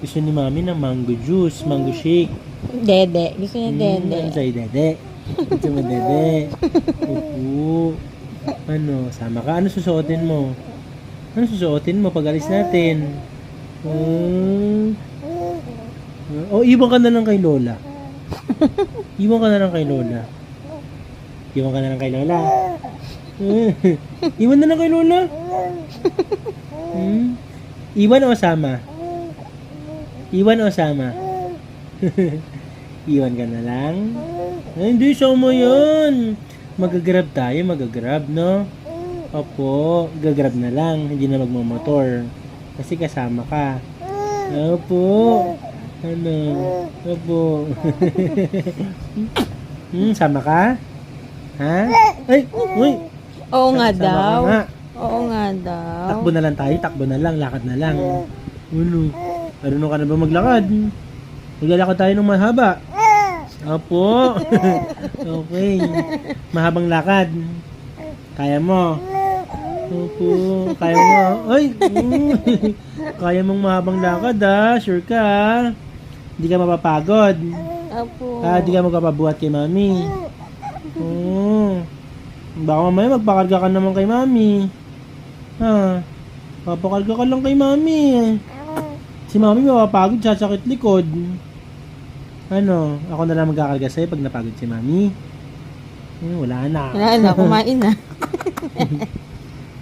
Gusto ni mami ng mango juice, mango shake. Dede. Gusto niya dede. Ano sa'yo, dede? Gusto mo, dede? Opo. Ano, sama ka? Ano susuotin mo? Ano susuotin mo pag alis natin? Iwan ka na lang kay Lola. Iwan ka na lang kay Lola. Iwan ka na lang kay Lola. Iwan na lang kay Lola. Iwan o sama? Iwan o sama? Iwan ka na lang? Ay, hindi, sama yan. Magagrab tayo, magagrab, no? Opo, gagrab na lang. Hindi na magmamotor. Kasi kasama ka. Opo. Ano? Opo. Sama ka? Ha? Ay! Uy! Oo nga Sama daw. ka nga. Oo nga daw. Takbo na lang tayo, takbo na lang, lakad na lang. Ano? Marunong ka na ba maglakad? Maglalakad tayo ng mahaba. Opo. Okay. Mahabang lakad. Kaya mo? Opo. Kaya mo? Ay! Kaya mong mahabang lakad Sure ka Hindi ka mapapagod. Opo. Hindi ka magpapabuhat kay mami. Baka mamaya magpakarga ka naman kay mami. Papakarga ka lang kay mami. Si mami mapapagod, sasakit likod. Ano, ako na lang magkakarga sa'yo pag napagod si mami. Wala na. Wala na, kumain na.